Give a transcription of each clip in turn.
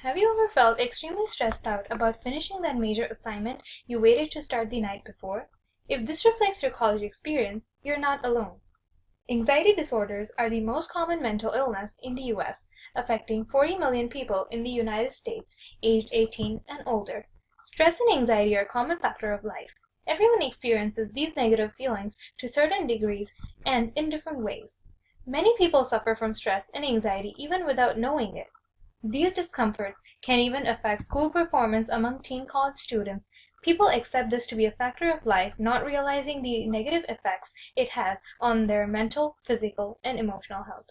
Have you ever felt extremely stressed out about finishing that major assignment you waited to start the night before? If this reflects your college experience, you're not alone. Anxiety disorders are the most common mental illness in the US, affecting 40 million people in the United States aged 18 and older. Stress and anxiety are a common factor of life. Everyone experiences these negative feelings to certain degrees and in different ways. Many people suffer from stress and anxiety even without knowing it. These discomforts can even affect school performance among teen college students. People accept this to be a factor of life, not realizing the negative effects it has on their mental, physical, and emotional health.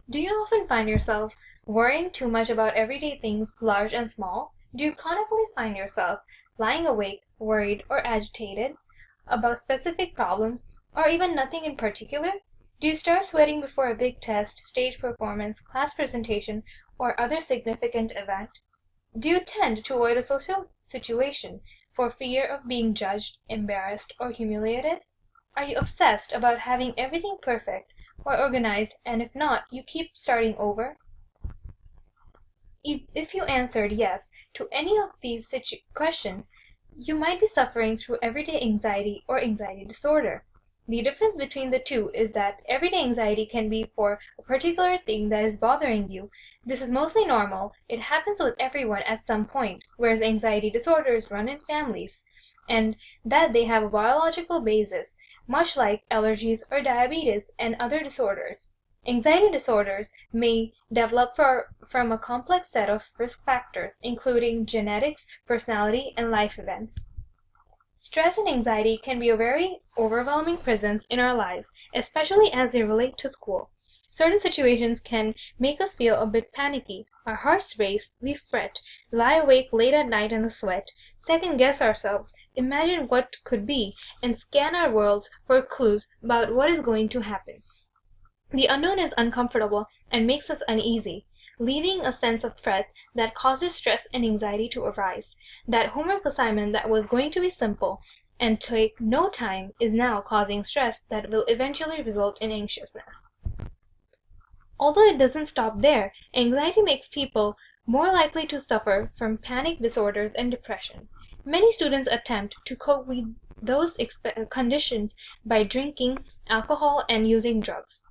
Do you often find yourself worrying too much about everyday things, large and small? Do you chronically find yourself lying awake, worried, or agitated about specific problems, or even nothing in particular? Do you start sweating before a big test, stage performance, class presentation, or other significant event? Do you tend to avoid a social situation for fear of being judged, embarrassed, or humiliated? Are you obsessed about having everything perfect or organized, and if not, you keep starting over? If you answered yes to any of these questions, you might be suffering through everyday anxiety or anxiety disorder. The difference between the two is that everyday anxiety can be for a particular thing that is bothering you. This is mostly normal. It happens with everyone at some point, whereas anxiety disorders run in families, and that they have a biological basis, much like allergies or diabetes and other disorders. Anxiety disorders may develop from a complex set of risk factors, including genetics, personality, and life events. Stress and anxiety can be a very overwhelming presence in our lives, especially as they relate to school. Certain situations can make us feel a bit panicky. Our hearts race, we fret, lie awake late at night in the sweat, second-guess ourselves, imagine what could be, and scan our worlds for clues about what is going to happen. The unknown is uncomfortable and makes us uneasy, leaving a sense of threat that causes stress and anxiety to arise. That homework assignment that was going to be simple and take no time is now causing stress that will eventually result in anxiousness. Although it doesn't stop there, anxiety makes people more likely to suffer from panic disorders and depression. Many students attempt to cope with those conditions by drinking alcohol and using drugs.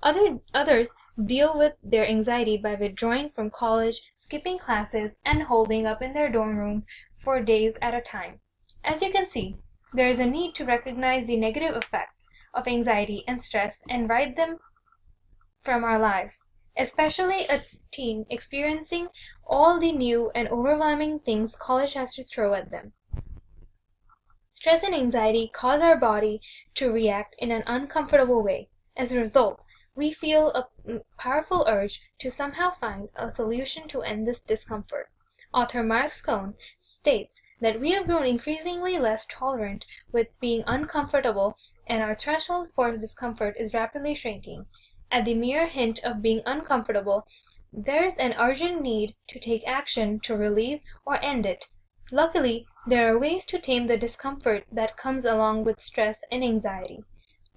Others deal with their anxiety by withdrawing from college, skipping classes, and holding up in their dorm rooms for days at a time. As you can see, there is a need to recognize the negative effects of anxiety and stress and write them from our lives, especially a teen experiencing all the new and overwhelming things college has to throw at them. Stress and anxiety cause our body to react in an uncomfortable way. As a result, we feel a powerful urge to somehow find a solution to end this discomfort. Author Mark Scone states that we have grown increasingly less tolerant with being uncomfortable, and our threshold for discomfort is rapidly shrinking. At the mere hint of being uncomfortable, there's an urgent need to take action to relieve or end it. Luckily, there are ways to tame the discomfort that comes along with stress and anxiety.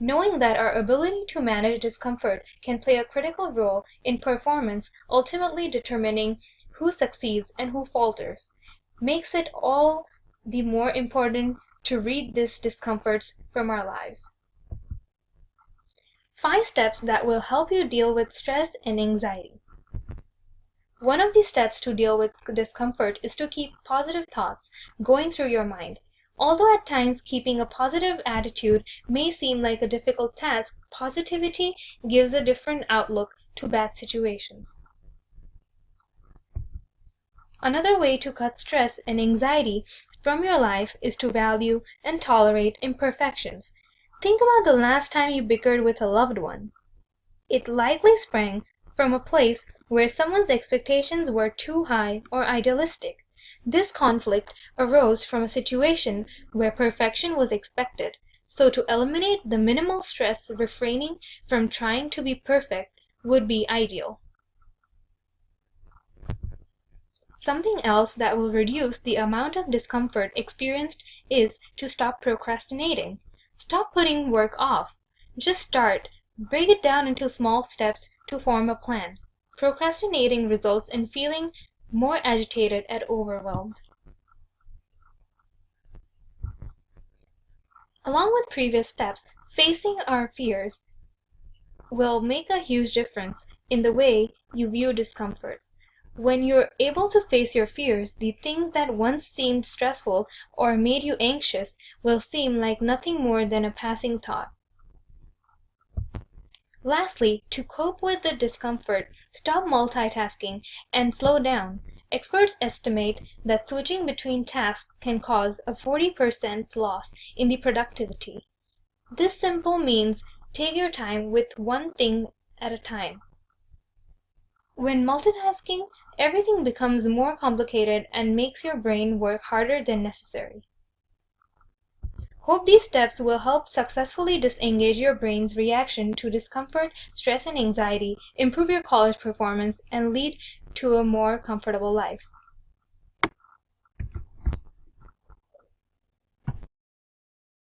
Knowing that our ability to manage discomfort can play a critical role in performance, ultimately determining who succeeds and who falters, makes it all the more important to read these discomforts from our lives. 5 steps that will help you deal with stress and anxiety. One of the steps to deal with discomfort is to keep positive thoughts going through your mind. Although at times keeping a positive attitude may seem like a difficult task, positivity gives a different outlook to bad situations. Another way to cut stress and anxiety from your life is to value and tolerate imperfections. Think about the last time you bickered with a loved one. It likely sprang from a place where someone's expectations were too high or idealistic. This conflict arose from a situation where perfection was expected, so to eliminate the minimal stress, refraining from trying to be perfect would be ideal. Something else that will reduce the amount of discomfort experienced is to stop procrastinating. Stop putting work off. Just start. Break it down into small steps to form a plan. Procrastinating results in feeling more agitated and overwhelmed. Along with previous steps, facing our fears will make a huge difference in the way you view discomforts. When you're able to face your fears, the things that once seemed stressful or made you anxious will seem like nothing more than a passing thought. Lastly, to cope with the discomfort, stop multitasking and slow down. Experts estimate that switching between tasks can cause a 40% loss in the productivity. This simple means take your time with one thing at a time. When multitasking, everything becomes more complicated and makes your brain work harder than necessary. Hope these steps will help successfully disengage your brain's reaction to discomfort, stress, and anxiety, improve your college performance, and lead to a more comfortable life.